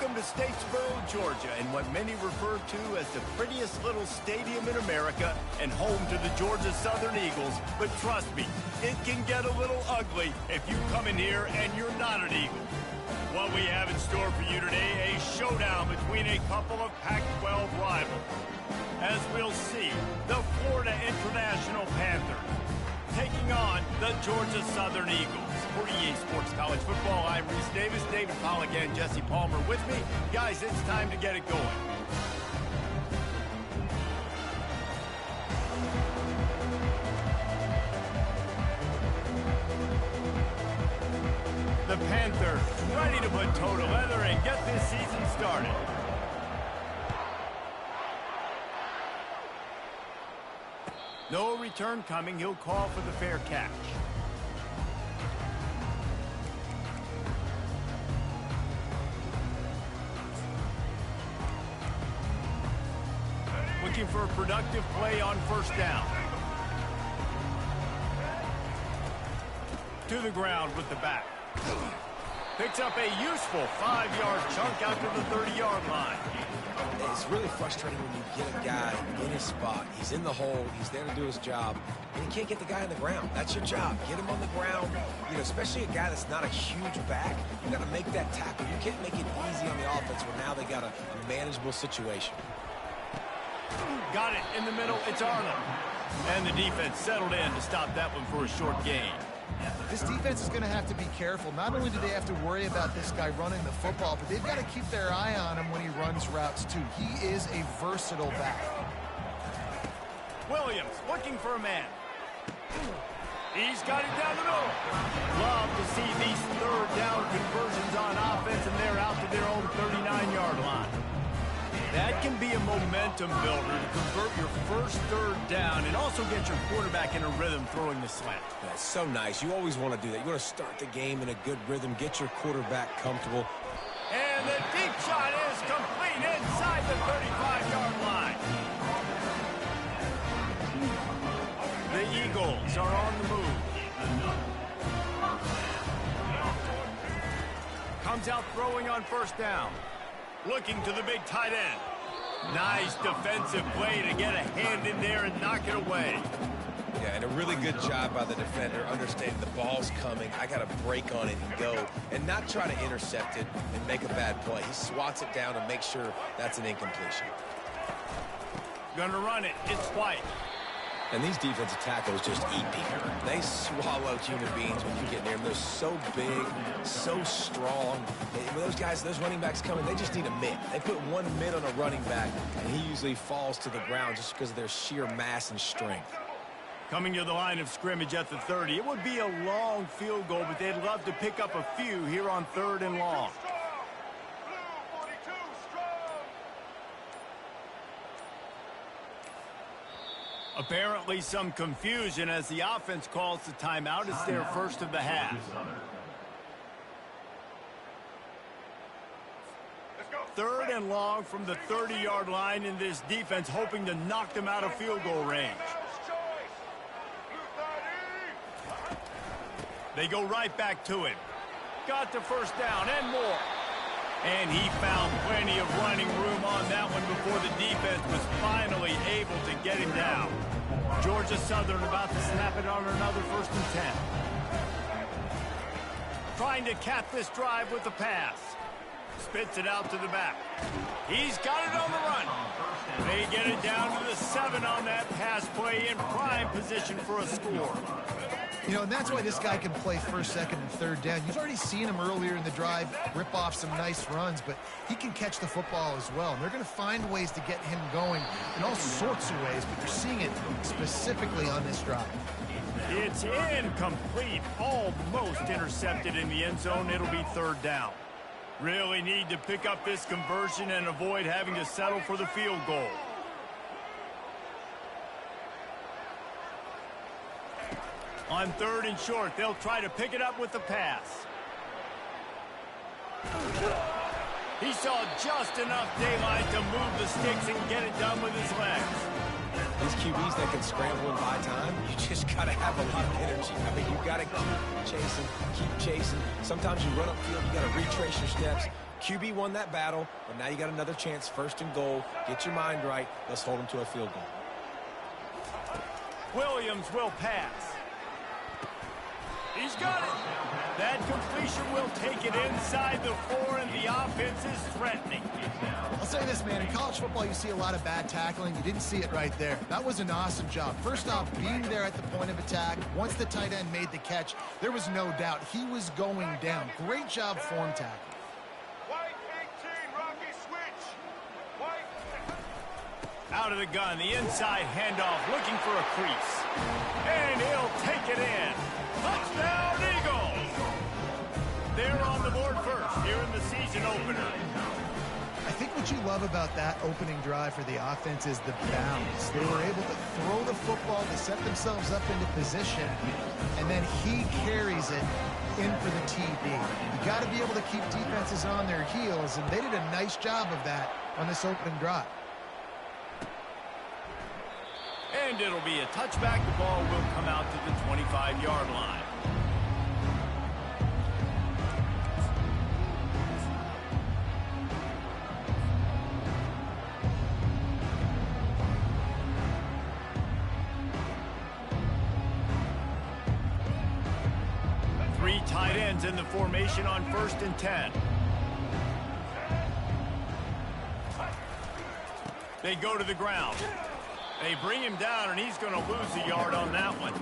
Welcome to Statesboro, Georgia, and what many refer to as the prettiest little stadium in America and home to the Georgia Southern Eagles. But trust me, it can get a little ugly if you come in here and you're not an Eagle. What we have in store for you today, a showdown between a couple of Pac-12 rivals. As we'll see, the Florida International Panthers taking on the Georgia Southern Eagles. For EA Sports College Football, I'm Reese Davis, David Pollack, and Jesse Palmer with me. Guys, it's time to get it going. The Panthers ready to put toe to leather and get this season started. No return coming. He'll call for the fair catch. Looking for a productive play on first down. To the ground with the back. Picks up a useful 5-yard chunk out to the 30-yard line. It's really frustrating when you get a guy in his spot. He's in the hole. He's there to do his job. And you can't get the guy on the ground. That's your job. Get him on the ground. You know, especially a guy that's not a huge back. You got to make that tackle. You can't make it easy on the offense when now they got a manageable situation. Got it in the middle. It's Arnold. And the defense settled in to stop that one for a short gain. This defense is going to have to be careful. Not only do they have to worry about this guy running the football, but they've got to keep their eye on him when he runs routes, too. He is a versatile back. Williams looking for a man. He's got it down the middle. Love to see these third down conversions on offense, and they're out to their own 39-yard line. That can be a momentum builder to convert your first third down and also get your quarterback in a rhythm throwing the slant. That's so nice. You always want to do that. You want to start the game in a good rhythm, get your quarterback comfortable. And the deep shot is complete inside the 35-yard line. The Eagles are on the move. Comes out throwing on first down. Looking to the big tight end. Nice defensive play to get a hand in there and knock it away. Yeah, and a really good job by the defender, understanding the ball's coming. I got to break on it and go, and not try to intercept it and make a bad play. He swats it down and makes sure that's an incompletion. Gonna run it. It's White. And these defensive tackles just eat people. They swallow human beings when you get near them. They're so big, so strong. When those guys, those running backs come in, they just need a mitt. They put one mitt on a running back, and he usually falls to the ground just because of their sheer mass and strength. Coming to the line of scrimmage at the 30. It would be a long field goal, but they'd love to pick up a few here on 3rd and long. Apparently some confusion as the offense calls the timeout. It's their first of the half. 3rd and long from the 30-yard line, in this defense hoping to knock them out of field goal range. They go right back to it. Got the first down and more. And he found plenty of running room on that one before the defense was finally able to get him down. Georgia Southern about to snap it on another 1st and 10. Trying to cap this drive with the pass. Spits it out to the back. He's got it on the run. They get it down to the 7 on that pass play, in prime position for a score. You know, and that's why this guy can play 1st, 2nd, and 3rd down. You've already seen him earlier in the drive rip off some nice runs, but he can catch the football as well. And they're going to find ways to get him going in all sorts of ways, but you're seeing it specifically on this drive. It's incomplete, almost intercepted in the end zone. It'll be 3rd down. Really need to pick up this conversion and avoid having to settle for the field goal. On 3rd and short, they'll try to pick it up with the pass. He saw just enough daylight to move the sticks and get it done with his legs. These QBs that can scramble and buy time, you just got to have a lot of energy. I mean, you got to keep chasing, keep chasing. Sometimes you run upfield, you got to retrace your steps, QB won that battle, but now you got another chance, 1st and goal. Get your mind right. Let's hold them to a field goal. Williams will pass. He's got it. That completion will take it inside the 4, and the offense is threatening. I'll say this, man. In college football, you see a lot of bad tackling. You didn't see it right there. That was an awesome job. First off, being there at the point of attack. Once the tight end made the catch, there was no doubt he was going down. Great job form tackle. White 18, Rocky switch. White. Out of the gun, the inside handoff, looking for a crease. And he'll take it in. Touchdown, Eagles! They're on the board first here in the season opener. I think what you love about that opening drive for the offense is the balance. They were able to throw the football to set themselves up into position, and then he carries it in for the TD. You got to be able to keep defenses on their heels, and they did a nice job of that on this opening drive. And it'll be a touchback. The ball will come out to the 25-yard line. Three tight ends in the formation on 1st and 10. They go to the ground. They bring him down, and he's going to lose a yard on that one.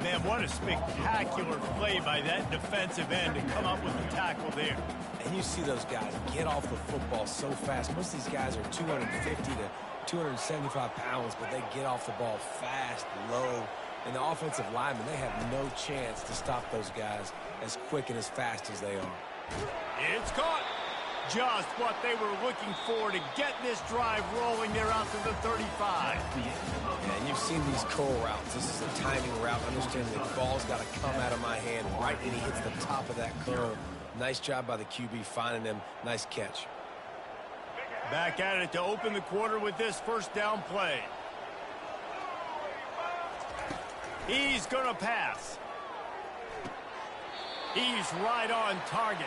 Man, what a spectacular play by that defensive end to come up with the tackle there. And you see those guys get off the football so fast. Most of these guys are 250 to 275 pounds, but they get off the ball fast, low. And the offensive linemen, they have no chance to stop those guys as quick and as fast as they are. It's caught. Just what they were looking for to get this drive rolling. They're out to the 35. And you've seen these curl routes. This is a timing route. Understand the ball's got to come out of my hand right when he hits the top of that curl. Nice job by the QB finding them. Nice catch. Back at it to open the quarter with this 1st down play. He's going to pass. He's right on target.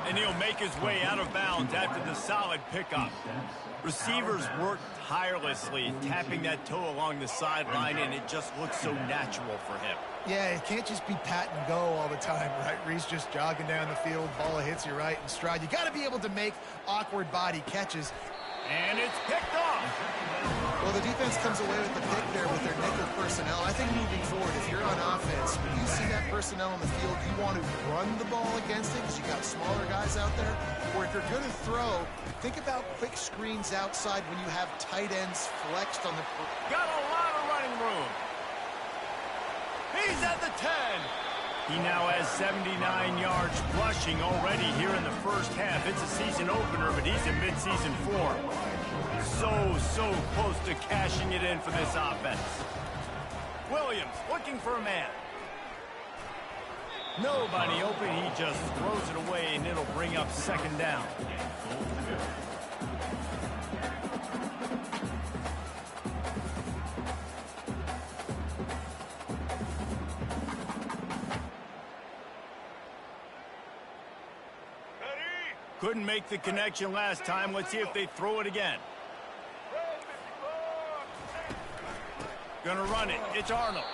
And he'll make his way out of bounds after the solid pickup. Receivers work tirelessly, tapping that toe along the sideline, and it just looks so natural for him. Yeah, it can't just be pat and go all the time, right? Reese just jogging down the field, ball hits you right in stride. You got to be able to make awkward body catches. And it's picked off. Well, the defense comes away with the pick there with their nickel personnel. I think moving forward, if you're on offense, when you see that personnel on the field, you want to run the ball against it because you got smaller guys out there. Or if you're going to throw, think about quick screens outside when you have tight ends flexed on the... Got a lot of running room. He's at the 10. He now has 79 yards rushing already here in the 1st half. It's a season opener, but he's in midseason form. So close to cashing it in for this offense. Williams looking for a man. Nobody open. He just throws it away, and it'll bring up 2nd down. Couldn't make the connection last time. Let's see if they throw it again. Gonna run it. It's Arnold.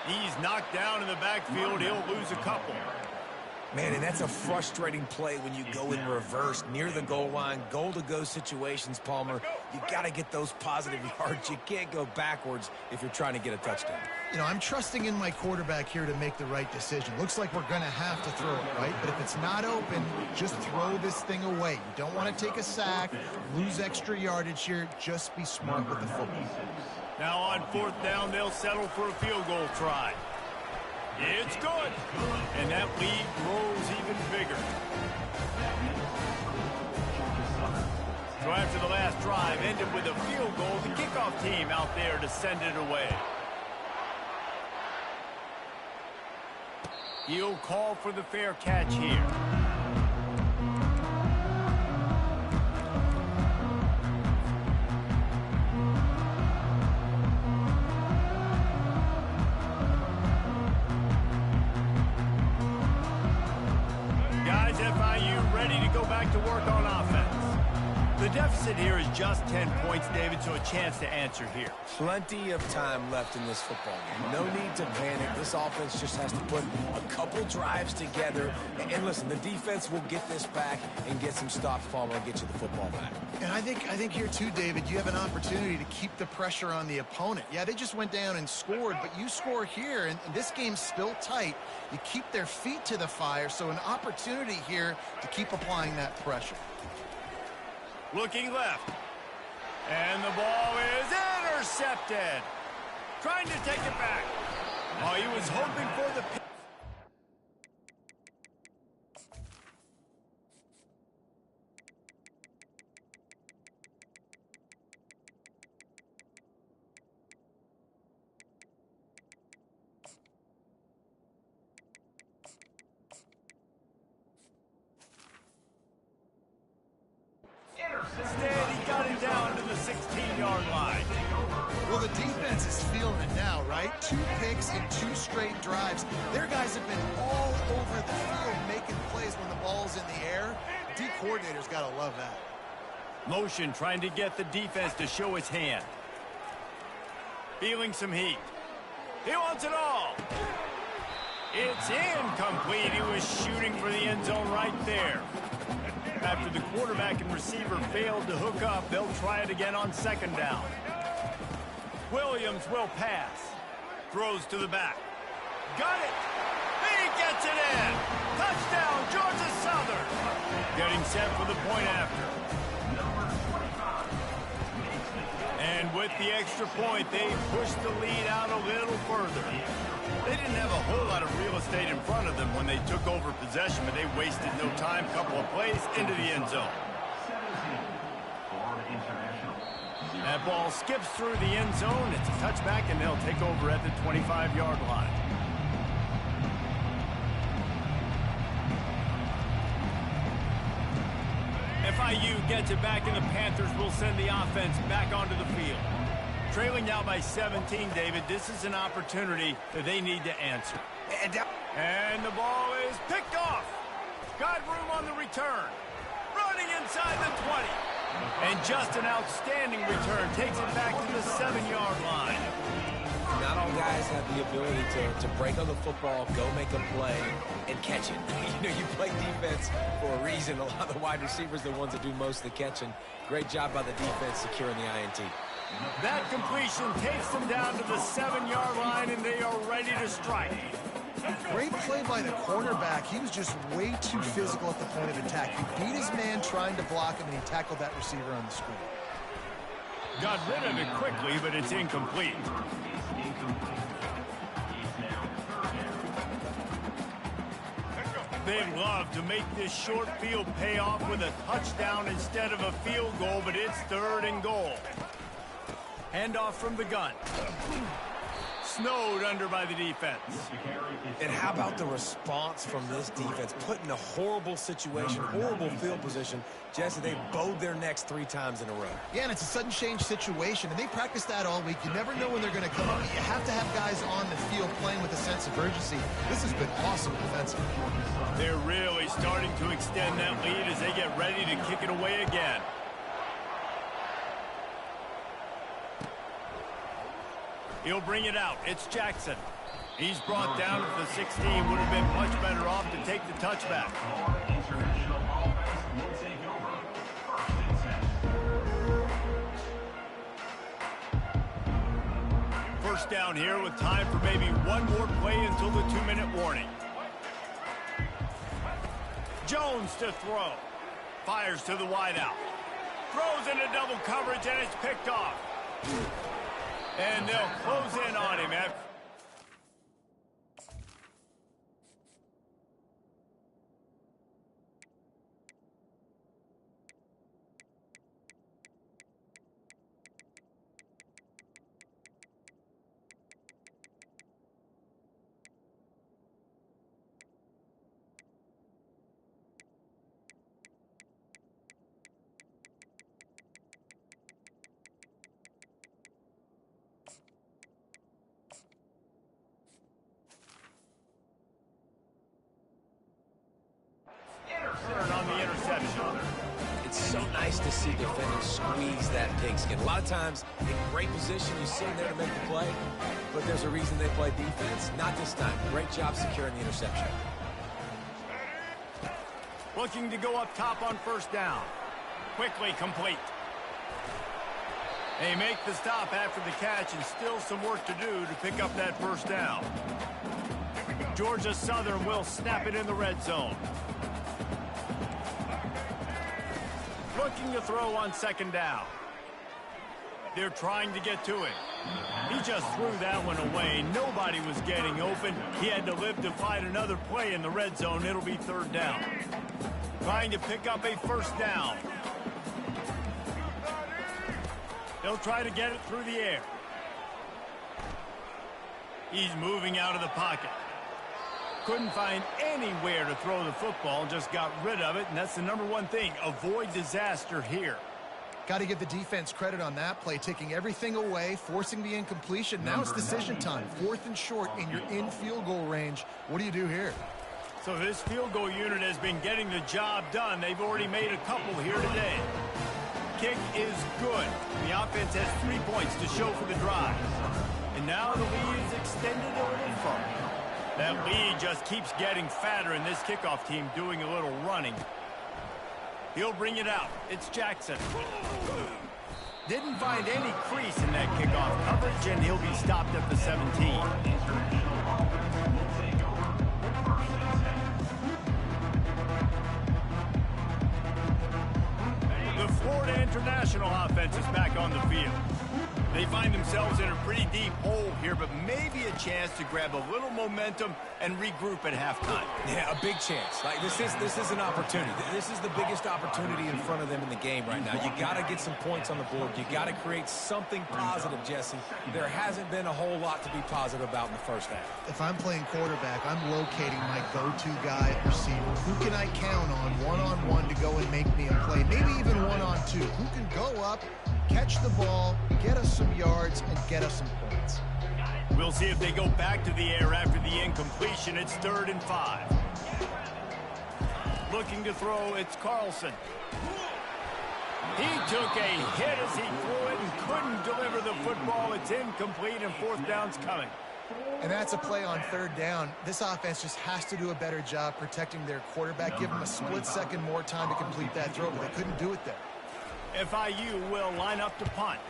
He's knocked down in the backfield. He'll lose a couple. Man, and that's a frustrating play when you go in reverse near the goal line. Goal-to-go situations, Palmer. You got to get those positive yards. You can't go backwards if you're trying to get a touchdown. You know, I'm trusting in my quarterback here to make the right decision. Looks like we're going to have to throw it, right? But if it's not open, just throw this thing away. You don't want to take a sack, lose extra yardage here. Just be smart with the football. Now on 4th down, they'll settle for a field goal try. It's good. And that lead grows even bigger. So after the last drive ended with a field goal, the kickoff team out there to send it away. He'll call for the fair catch here. Guys, FIU ready to go back back to work on offense. The deficit here is just 10 points, David, so a chance to answer here. Plenty of time left in this football game. No need to panic. This offense just has to put a couple drives together. And listen, the defense will get this back and get some stops, Palmer, and get you the football back. And I think here too, David, you have an opportunity to keep the pressure on the opponent. Yeah, they just went down and scored, but you score here, and this game's still tight. You keep their feet to the fire, so an opportunity here to keep applying that pressure. Looking left. And the ball is intercepted. Trying to take it back. Oh, he was hoping for the... Instead, he got it down to the 16-yard line. Well, the defense is feeling it now, right? 2 picks in 2 straight drives. Their guys have been all over the field making plays when the ball's in the air. D coordinator's got to love that. Motion trying to get the defense to show his hand. Feeling some heat. He wants it all. It's incomplete. He was shooting for the end zone right there. After the quarterback and receiver failed to hook up, they'll try it again on 2nd down. Williams will pass. Throws to the back. Got it. He gets it in. Touchdown, Georgia Southern. Getting set for the point after. And with the extra point, they pushed the lead out a little further. They didn't have a whole lot of real estate in front of them when they took over possession, but they wasted no time. Couple of plays into the end zone. That ball skips through the end zone. It's a touchback, and they'll take over at the 25-yard line. FIU gets it back, and the Panthers will send the offense back onto the field. Trailing now by 17, David. This is an opportunity that they need to answer. And the ball is picked off. Got room on the return. Running inside the 20. And just an outstanding return. Takes it back to the 7-yard line. Not all guys have the ability to break on the football, go make a play, and catch it. You play defense for a reason. A lot of the wide receivers are the ones that do most of the catching. Great job by the defense securing the INT. That completion takes them down to the 7-yard line, and they are ready to strike. Great play by the cornerback. He was just way too physical at the point of attack. He beat his man trying to block him, and he tackled that receiver on the screen. Got rid of it quickly, but it's incomplete. They'd love to make this short field pay off with a touchdown instead of a field goal, but it's 3rd and goal. Handoff from the gun. Snowed under by the defense. And how about the response from this defense? Put in a horrible situation, horrible field position. Jesse, they bowed their necks 3 times in a row. Yeah, and it's a sudden change situation, and they practice that all week. You never know when they're going to come up. You have to have guys on the field playing with a sense of urgency. This has been awesome defensively. They're really starting to extend that lead as they get ready to kick it away again. He'll bring it out. It's Jackson. He's brought down at the 16. Would have been much better off to take the touchback. First down here with time for maybe one more play until the 2-minute warning. Jones to throw. Fires to the wideout. Throws into double coverage, and it's picked off. And they'll close in on him. to see defenders squeeze that pigskin. A lot of times, in great position, you see them there to make the play, but there's a reason they play defense. Not this time. Great job securing the interception. Looking to go up top on first down. Quickly complete. They make the stop after the catch, and still some work to do to pick up that first down. Georgia Southern will snap it in the red zone. Looking to throw on second down. They're trying to get to it. He just threw that one away. Nobody was getting open. He had to live to fight another play in the red zone. It'll be third down. Trying to pick up a first down. They'll try to get it through the air. He's moving out of the pocket. Couldn't find anywhere to throw the football, just got rid of it, and that's the number one thing. Avoid disaster here. Got to give the defense credit on that play, taking everything away, forcing the incompletion. Now it's decision time. 4th and short in your in-field goal range. What do you do here? So this field goal unit has been getting the job done. They've already made a couple here today. Kick is good. The offense has 3 points to show for the drive. And now the lead is extended a little further. That lead just keeps getting fatter, and this kickoff team doing a little running. He'll bring it out. It's Jackson. Didn't find any crease in that kickoff coverage, and he'll be stopped at the 17. The Florida International offense is back on the field. They find themselves in a pretty deep hole here, but maybe a chance to grab a little momentum and regroup at halftime. Yeah, a big chance. Like this is an opportunity. This is the biggest opportunity in front of them in the game right now. You got to get some points on the board. You got to create something positive, Jesse. There hasn't been a whole lot to be positive about in the first half. If I'm playing quarterback, I'm locating my go-to guy at receiver. Who can I count on one-on-one to go and make me a play? Maybe even one-on-two. Who can go up, catch the ball, get us some yards, and get us some points. We'll see if they go back to the air after the incompletion. It's 3rd and 5. Looking to throw, it's Carlson. He took a hit as he threw it and couldn't deliver the football. It's incomplete, and 4th down's coming. And that's a play on 3rd down. This offense just has to do a better job protecting their quarterback. Give them a split second more time to complete that throw, but they couldn't do it there. FIU will line up to punt.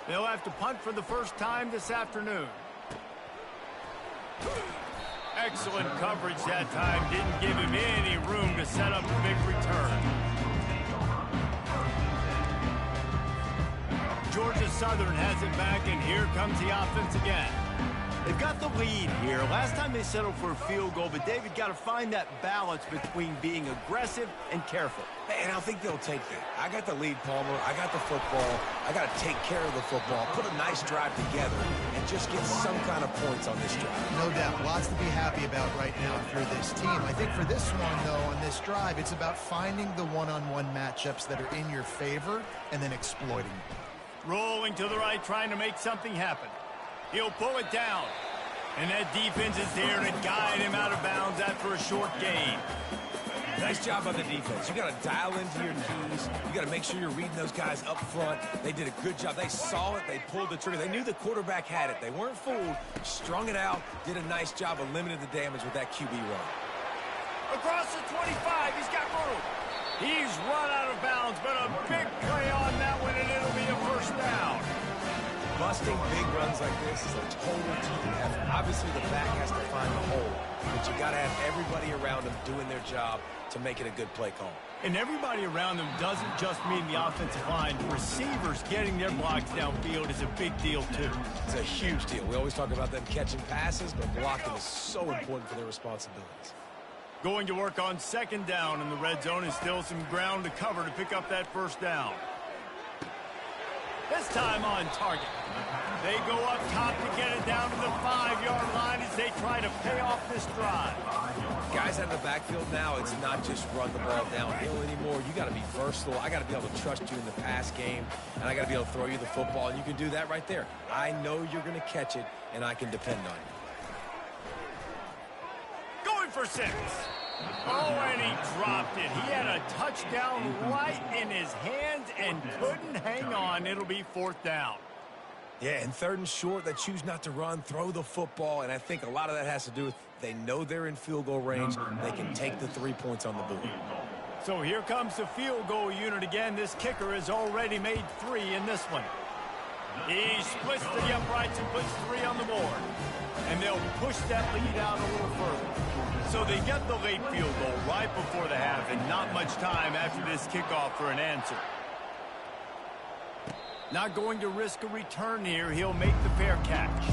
They'll have to punt for the first time this afternoon. Excellent coverage that time. Didn't give him any room to set up a big return. Georgia Southern has it back, and here comes the offense again. They've got the lead here. Last time they settled for a field goal, but David got to find that balance between being aggressive and careful. And I think they'll take that. I got the lead, Palmer. I got the football. I got to take care of the football, put a nice drive together, and just get some kind of points on this drive. No doubt. Lots to be happy about right now for this team. I think for this one, though, on this drive, it's about finding the one-on-one matchups that are in your favor and then exploiting them. Rolling to the right, trying to make something happen. He'll pull it down. And that defense is there to guide him out of bounds after a short gain. Nice job by the defense. You got to dial into your keys. You got to make sure you're reading those guys up front. They did a good job. They saw it. They pulled the trigger. They knew the quarterback had it. They weren't fooled. Strung it out. Did a nice job of limiting the damage with that QB run. Across the 25. He's got room. He's run out of bounds, but a big play on that one, and it'll be a first down. Busting big runs like this is a total team effort. Obviously, the back has to find the hole, but you got to have everybody around them doing their job to make it a good play call. And everybody around them doesn't just mean the offensive line. Receivers getting their blocks downfield is a big deal, too. It's a huge deal. We always talk about them catching passes, but blocking is so important for their responsibilities. Going to work on second down in the red zone, and still some ground to cover to pick up that first down. This time on target. They go up top to get it down to the 5-yard line as they try to pay off this drive. Guys out of the backfield now, it's not just run the ball downhill anymore. You got to be versatile. I got to be able to trust you in the pass game, and I got to be able to throw you the football, and you can do that right there. I know you're going to catch it, and I can depend on you. Going for 6. Oh, and he dropped it. He had a touchdown right in his hands and couldn't hang on. It'll be 4th down. Yeah, and 3rd and short, they choose not to run, throw the football, and I think a lot of that has to do with they know they're in field goal range. They can take the 3 points on the board. So here comes the field goal unit again. This kicker has already made 3 in this one. He splits to the uprights and puts 3 on the board. And they'll push that lead out a little further. So they get the late field goal right before the half and not much time after this kickoff for an answer. Not going to risk a return here. He'll make the fair catch.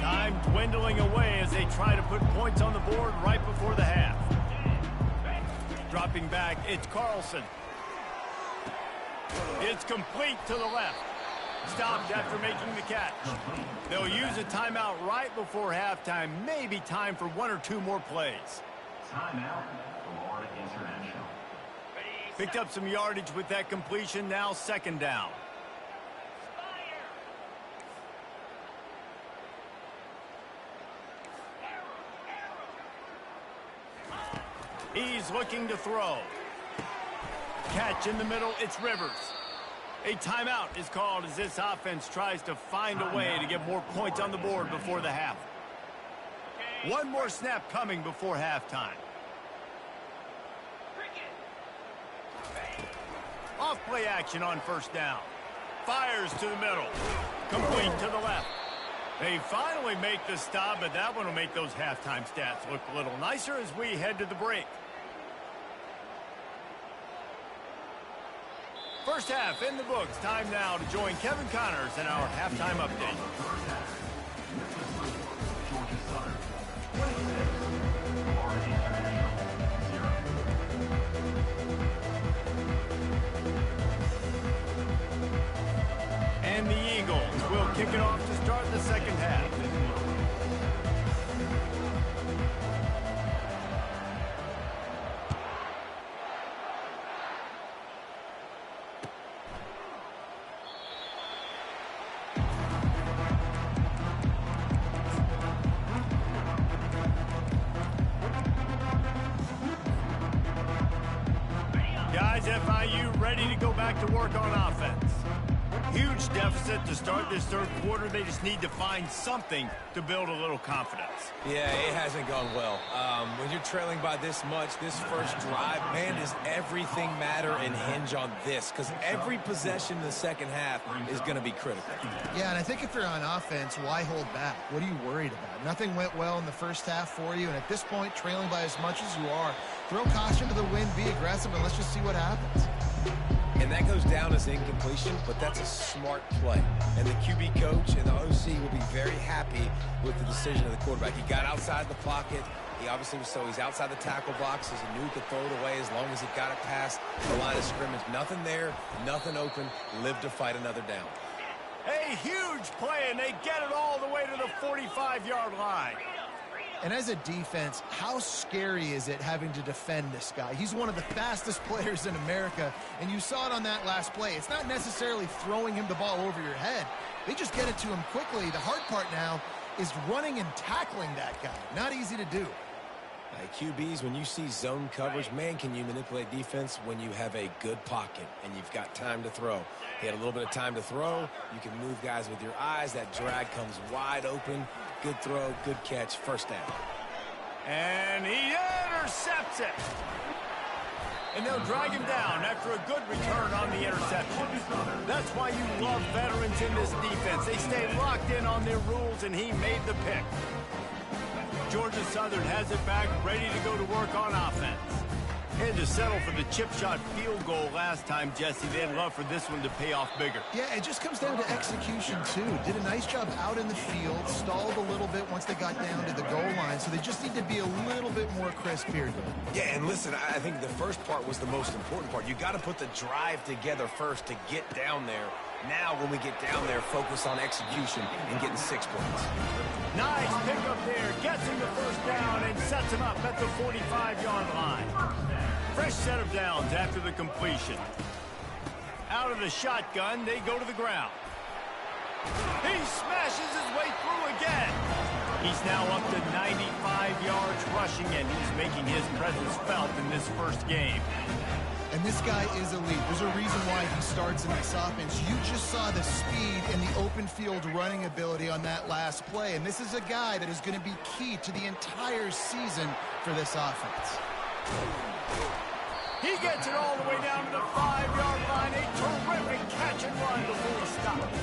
Time dwindling away as they try to put points on the board right before the half. Dropping back, it's Carlson. It's complete to the left. Stopped after making the catch. They'll use a timeout right before halftime. Maybe time for 1 or 2 more plays. Timeout, Florida International. Picked up some yardage with that completion. Now 2nd down. He's looking to throw. Catch in the middle. It's Rivers. A timeout is called as this offense tries to find a way to get more points on the board before the half. 1 more snap coming before halftime. Off play action on 1st down. Fires to the middle. Complete to the left. They finally make the stop, but that one will make those halftime stats look a little nicer as we head to the break. First half in the books. Time now to join Kevin Connors in our halftime update. And the Eagles will kick it off to start the 2nd half. Guys, FIU ready to go back to work on offense. Huge deficit to start this 3rd quarter. They just need to find something to build a little confidence. Yeah, it hasn't gone well. When you're trailing by this much, this first drive, man, does everything matter and hinge on this? Because every possession in the 2nd half is going to be critical. Yeah, and I think if you're on offense, why hold back? What are you worried about? Nothing went well in the first half for you, and at this point, trailing by as much as you are, throw caution to the wind, be aggressive, and let's just see what happens. And that goes down as incompletion, but that's a smart play. And the QB coach and the OC will be very happy with the decision of the quarterback. He got outside the pocket. He obviously was he's outside the tackle box, as he knew he could throw it away as long as he got it past the line of scrimmage. Nothing there, nothing open. Live to fight another down. A huge play, and they get it all the way to the 45-yard line. And as a defense, how scary is it having to defend this guy? He's one of the fastest players in America, and you saw it on that last play. It's not necessarily throwing him the ball over your head. They just get it to him quickly. The hard part now is running and tackling that guy. Not easy to do. QBs, when you see zone coverage, man, can you manipulate defense when you have a good pocket and you've got time to throw. He had a little bit of time to throw. You can move guys with your eyes. That drag comes wide open. Good throw, good catch, 1st down. And he intercepts it. And they'll drag him down after a good return on the interception. That's why you love veterans in this defense. They stay locked in on their rules, and he made the pick. Georgia Southern has it back, ready to go to work on offense. Had to settle for the chip shot field goal last time, Jesse. They'd love for this one to pay off bigger. Yeah, it just comes down to execution, too. Did a nice job out in the field, stalled a little bit once they got down to the goal line, so they just need to be a little bit more crisp here. Yeah, and listen, I think the first part was the most important part. You got to put the drive together first to get down there. Now, when we get down there, focus on execution and getting 6 points. Nice pickup there. Gets him the 1st down and sets him up at the 45-yard line. Fresh set of downs after the completion. Out of the shotgun, they go to the ground. He smashes his way through again. He's now up to 95 yards rushing, and he's making his presence felt in this first game. And this guy is elite. There's a reason why he starts in this offense. You just saw the speed and the open field running ability on that last play. And this is a guy that is going to be key to the entire season for this offense. He gets it all the way down to the 5-yard line. A terrific catch and run before he stops.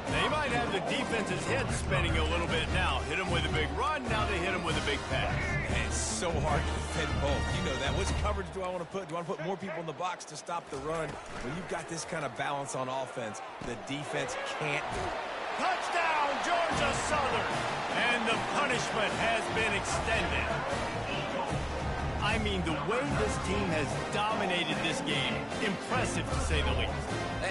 They might have the defense's head spinning a little bit now. Hit him with a big run, now they hit him with a big pass. And it's so hard to defend both. You know that. Which coverage do I want to put? Do I want to put more people in the box to stop the run? When you've got this kind of balance on offense, the defense can't do it. Touchdown, Georgia Southern! And the punishment has been extended. I mean, the way this team has dominated this game, impressive to say the least.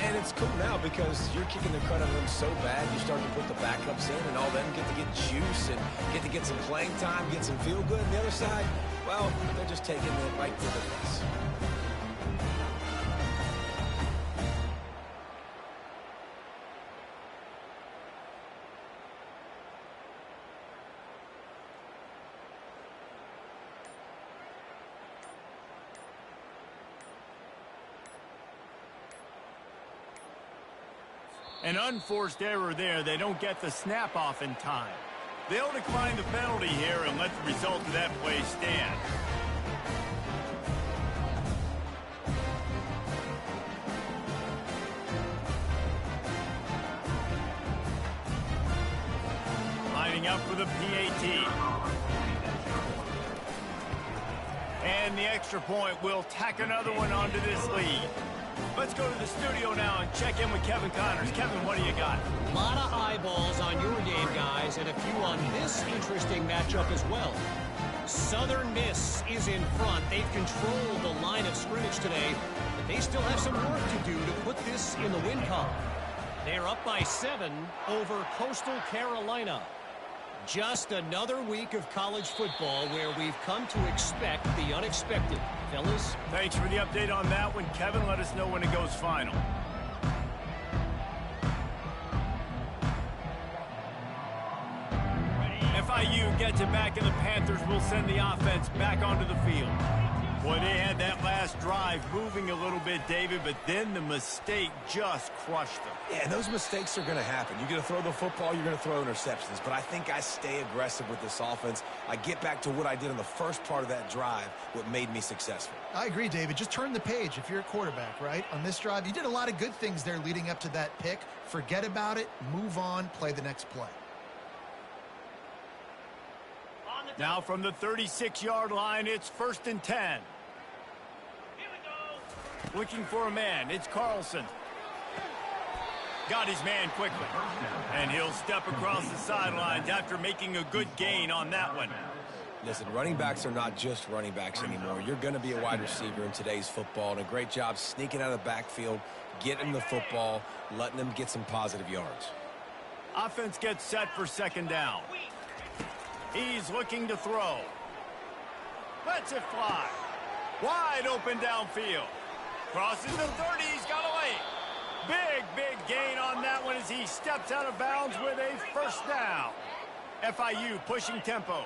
And it's cool now because you're kicking the crud out of them so bad, you start to put the backups in, and all them get to get juice and get to get some playing time, get some feel good. And the other side, well, they're just taking it right to the face. An unforced error there. They don't get the snap off in time. They'll decline the penalty here and let the result of that play stand. Lining up for the PAT. And the extra point will tack another one onto this lead. Let's go to the studio now and check in with Kevin Connors. Kevin, what do you got? A lot of eyeballs on your game, guys, and a few on this interesting matchup as well. Southern Miss is in front. They've controlled the line of scrimmage today, but they still have some work to do to put this in the win column. They're up by 7 over Coastal Carolina. Just another week of college football where we've come to expect the unexpected. Fellas? Thanks for the update on that one, Kevin. Let us know when it goes final. FIU gets it back, and the Panthers will send the offense back onto the field. Boy, they had that last drive moving a little bit, David, but then the mistake just crushed them. Yeah, and those mistakes are going to happen. You're going to throw the football, you're going to throw interceptions. But I think I stay aggressive with this offense. I get back to what I did in the first part of that drive, what made me successful. I agree, David. Just turn the page if you're a quarterback, right? On this drive, you did a lot of good things there leading up to that pick. Forget about it, move on, play the next play. Now from the 36-yard line, it's 1st and 10. Looking for a man. It's Carlson. Got his man quickly. And he'll step across the sidelines after making a good gain on that one. Listen, running backs are not just running backs anymore. You're going to be a wide receiver in today's football, and a great job sneaking out of the backfield, getting the football, letting them get some positive yards. Offense gets set for 2nd down. He's looking to throw. Lets it fly. Wide open downfield. Crosses the 30. He's got a lane. Big gain on that one as he steps out of bounds with a 1st down. FIU pushing tempo.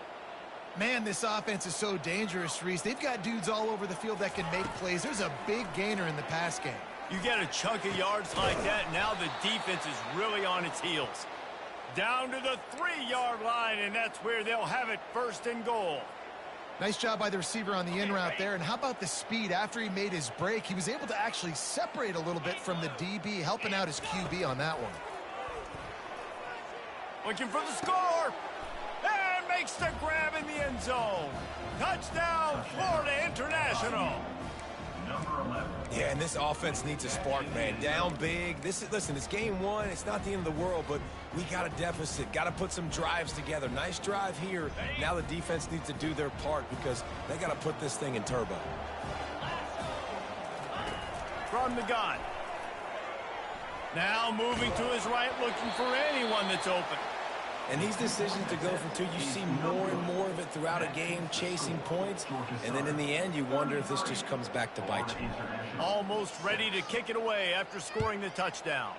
Man, this offense is so dangerous, Reese. They've got dudes all over the field that can make plays. There's a big gainer in the pass game. You get a chunk of yards like that, now the defense is really on its heels. Down to the 3-yard line, and that's where they'll have it 1st and goal. Nice job by the receiver on the in route there. And how about the speed after he made his break? He was able to actually separate a little bit from the DB, helping out his QB on that one. Looking for the score. And makes the grab in the end zone. Touchdown, Florida International. Yeah, and this offense needs a spark, man. Down big. Listen, it's game 1. It's not the end of the world, but we got a deficit. Got to put some drives together. Nice drive here. Now the defense needs to do their part because they got to put this thing in turbo. From the gun. Now moving to his right, looking for anyone that's open. And these decisions to go for 2, you see more and more of it throughout a game, chasing points. And then in the end, you wonder if this just comes back to bite you. Almost ready to kick it away after scoring the touchdown.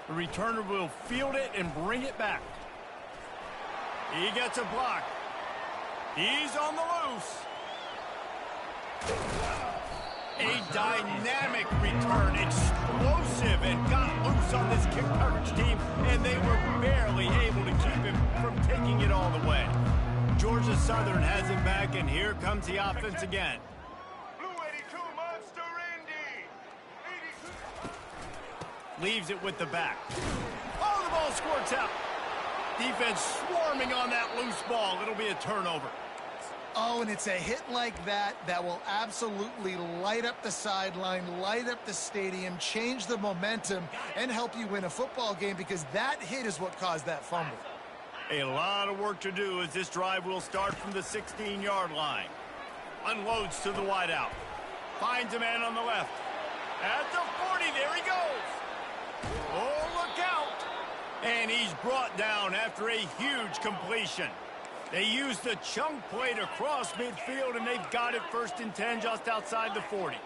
The returner will field it and bring it back. He gets a block. He's on the loose. A dynamic return, explosive, and got loose on this kick coverage team, and they were barely able to keep him from taking it all the way. Georgia Southern has it back, and here comes the offense again. Blue 82 Monster Indy. 82. Leaves it with the back. Oh, the ball squirts out. Defense swarming on that loose ball. It'll be a turnover. Oh, and it's a hit like that that will absolutely light up the sideline, light up the stadium, change the momentum, and help you win a football game, because that hit is what caused that fumble. A lot of work to do as this drive will start from the 16-yard line. Unloads to the wideout. Finds a man on the left. At the 40, there he goes. Oh, look out. And he's brought down after a huge completion. They use the chunk play to cross midfield, and they've got it 1st and 10 just outside the 40.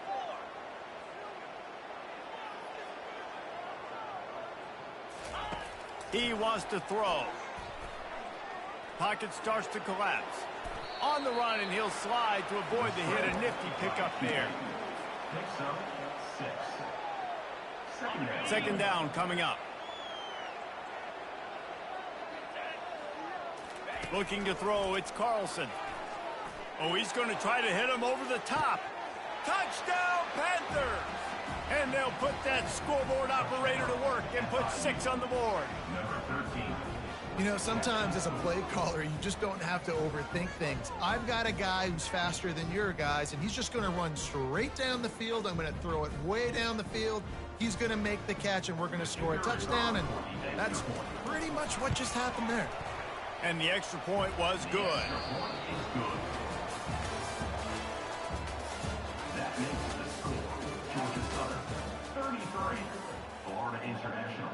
He wants to throw. Pocket starts to collapse. On the run, and he'll slide to avoid the hit. A nifty pickup there. Picks up 6. Second down coming up. Looking to throw, it's Carlson. Oh, he's going to try to hit him over the top. Touchdown, Panthers! And they'll put that scoreboard operator to work and put 6 on the board. Number 13. You know, sometimes as a play caller, you just don't have to overthink things. I've got a guy who's faster than your guys, and he's just going to run straight down the field. I'm going to throw it way down the field. He's going to make the catch, and we're going to score a touchdown, and that's pretty much what just happened there. And the extra point was good. That makes the score. Georgia Southern 33. Florida International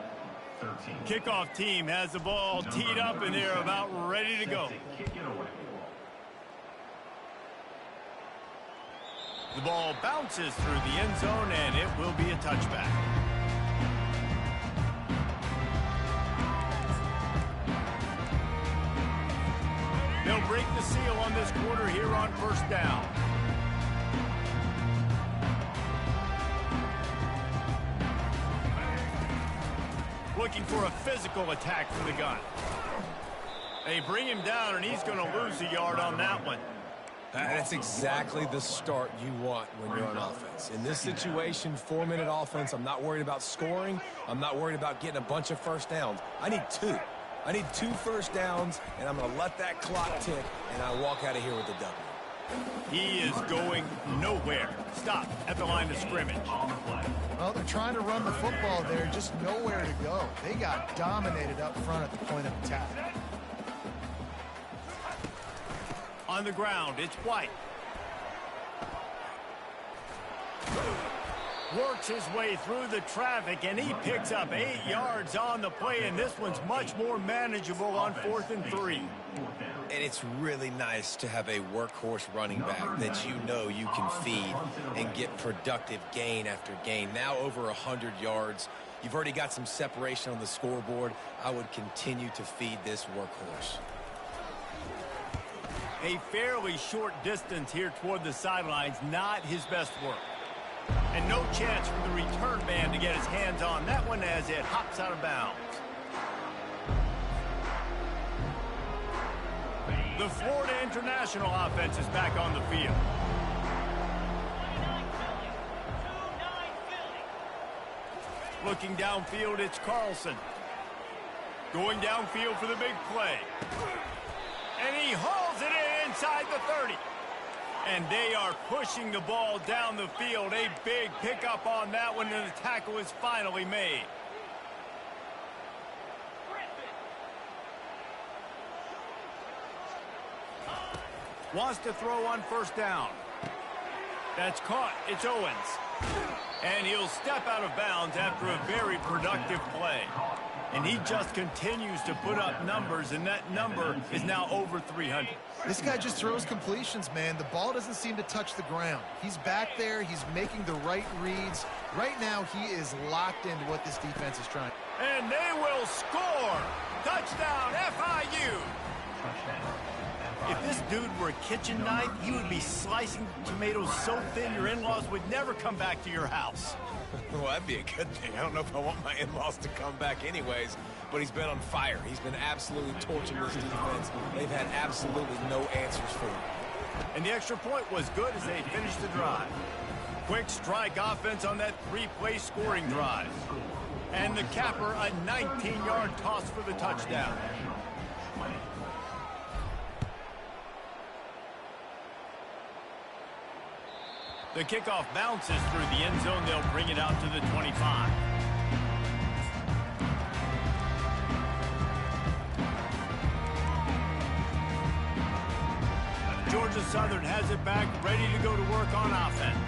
13. Kickoff team has the ball teed up, and they're about ready to go. Kick it away. The ball bounces through the end zone, and it will be a touchback. They'll break the seal on this quarter here on 1st down. Looking for a physical attack from the gun. They bring him down, and he's going to lose a yard on that one. That's exactly the start you want when you're on offense. In this situation, 4-minute offense, I'm not worried about scoring. I'm not worried about getting a bunch of first downs. I need 2. I need 2 first downs, and I'm going to let that clock tick, and I walk out of here with a W. He is going nowhere. Stop at the line of scrimmage. Well, they're trying to run the football there, just nowhere to go. They got dominated up front at the point of attack. On the ground, it's White. Works his way through the traffic, and he picks up 8 yards on the play, and this one's much more manageable on 4th and 3. And it's really nice to have a workhorse running back that you know you can feed and get productive gain after gain. Now over 100 yards. You've already got some separation on the scoreboard. I would continue to feed this workhorse. A fairly short distance here toward the sidelines, not his best work. And no chance for the return man to get his hands on that one as it hops out of bounds. The Florida International offense is back on the field. Looking downfield, it's Carlson. Going downfield for the big play. And he hauls it in inside the 30. And they are pushing the ball down the field. A big pickup on that one, and the tackle is finally made. Wants to throw on 1st down. That's caught. It's Owens. And he'll step out of bounds after a very productive play. And he just continues to put up numbers, and that number is now over 300. This guy just throws completions, man. The ball doesn't seem to touch the ground. He's back there. He's making the right reads. Right now, he is locked into what this defense is trying. And they will score. Touchdown, FIU. If this dude were a kitchen knife, he would be slicing tomatoes so thin your in-laws would never come back to your house. Well, that'd be a good thing. I don't know if I want my in-laws to come back anyways, but he's been on fire. He's been absolutely torching this defense. They've had absolutely no answers for him. And the extra point was good as they finished the drive. Quick strike offense on that three-play scoring drive. And the capper, a 19-yard toss for the touchdown. The kickoff bounces through the end zone. They'll bring it out to the 25. Georgia Southern has it back, ready to go to work on offense.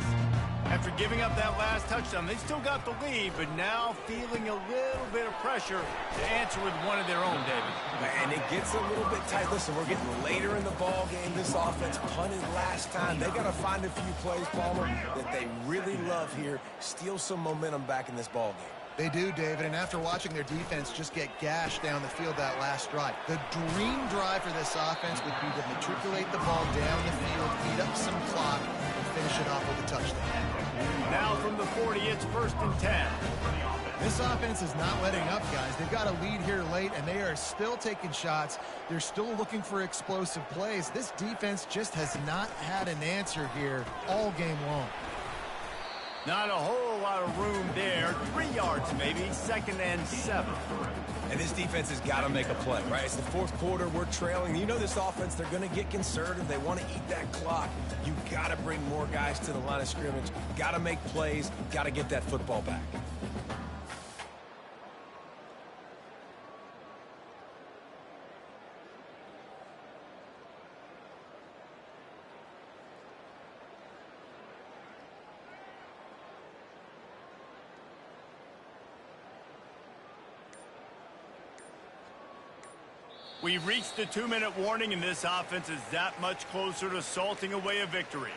After giving up that last touchdown, they still got the lead, but now feeling a little bit of pressure to answer with one of their own, David. And it gets a little bit tight. Listen, we're getting later in the ball game. This offense punted last time. They got to find a few plays, Palmer, that they really love here. Steal some momentum back in this ball game. They do, David, and after watching their defense just get gashed down the field that last drive, the dream drive for this offense would be to matriculate the ball down the field, eat up some clock, and finish it off with a touchdown. Now from the 40, it's 1st and 10. This offense is not letting up, guys. They've got a lead here late, and they are still taking shots. They're still looking for explosive plays. This defense just has not had an answer here all game long. Not a whole lot of room there. 3 yards maybe, 2nd and 7. And this defense has got to make a play, right? It's the 4th quarter. We're trailing. You know this offense, they're going to get conservative. They want to eat that clock. You got to bring more guys to the line of scrimmage. Got to make plays. Got to get that football back. We've reached the 2-minute warning, and this offense is that much closer to salting away a victory.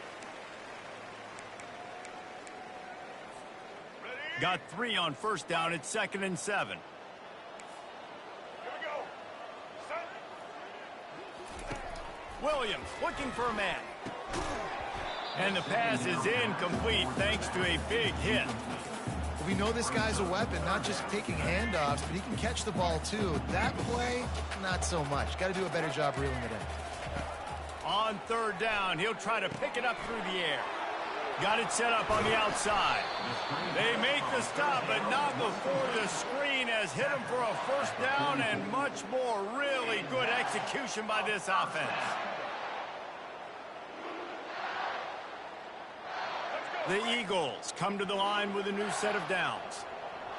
Got 3 on 1st down. It's 2nd and 7. Here we go. Set. Williams looking for a man. And the pass is incomplete thanks to a big hit. We know this guy's a weapon, not just taking handoffs, but he can catch the ball too. That play, not so much. Got to do a better job reeling it in. On 3rd down, he'll try to pick it up through the air. Got it set up on the outside. They make the stop, but not before the screen has hit him for a 1st down and much more. Really good execution by this offense. The Eagles come to the line with a new set of downs.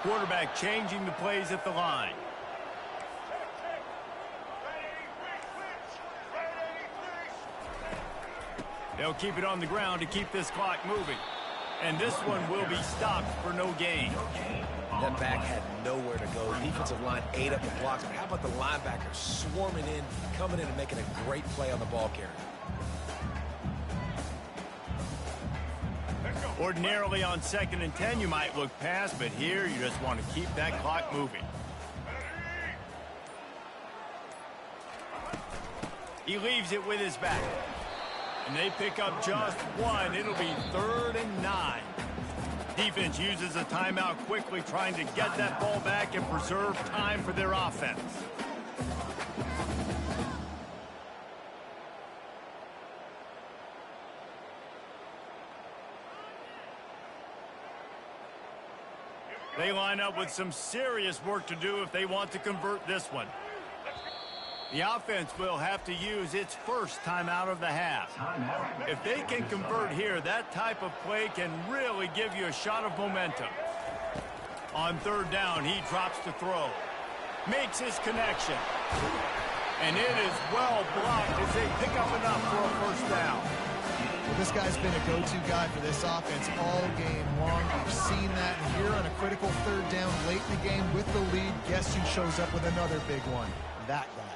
Quarterback changing the plays at the line. They'll keep it on the ground to keep this clock moving. And this one will be stopped for no gain. That back had nowhere to go. Defensive line ate up the blocks. But how about the linebackers swarming in, coming in and making a great play on the ball carrier? Ordinarily on 2nd and 10, you might look past, but here you just want to keep that clock moving. He leaves it with his back. And they pick up just 1. It'll be 3rd and 9. Defense uses a timeout quickly, trying to get that ball back and preserve time for their offense. They line up with some serious work to do if they want to convert this one. The offense will have to use its 1st timeout of the half. If they can convert here, that type of play can really give you a shot of momentum. On 3rd down, he drops to throw. Makes his connection. And it is well blocked as they pick up enough for a 1st down. Well, this guy's been a go-to guy for this offense all game long. We've seen that here on a critical third down late in the game with the lead. Guess who shows up with another big one? That guy.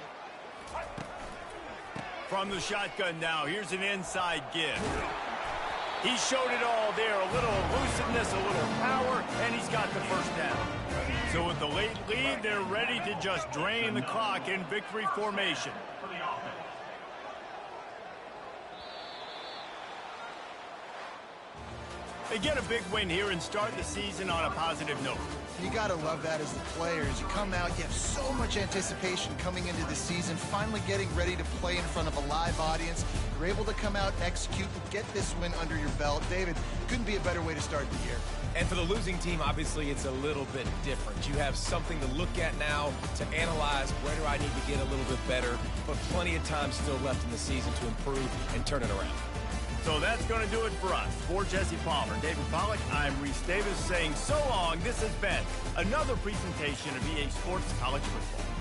From the shotgun now, here's an inside give. He showed it all there, a little elusiveness, a little power, and he's got the first down. So with the late lead, they're ready to just drain the clock in victory formation. They get a big win here and start the season on a positive note. You got to love that as the players. You come out, you have so much anticipation coming into the season, finally getting ready to play in front of a live audience. You're able to come out, execute, and get this win under your belt. David, couldn't be a better way to start the year. And for the losing team, obviously, it's a little bit different. You have something to look at now to analyze where do I need to get a little bit better, but plenty of time still left in the season to improve and turn it around. So that's going to do it for us. For Jesse Palmer, David Pollack, I'm Reese Davis saying so long. This has been another presentation of EA Sports College Football.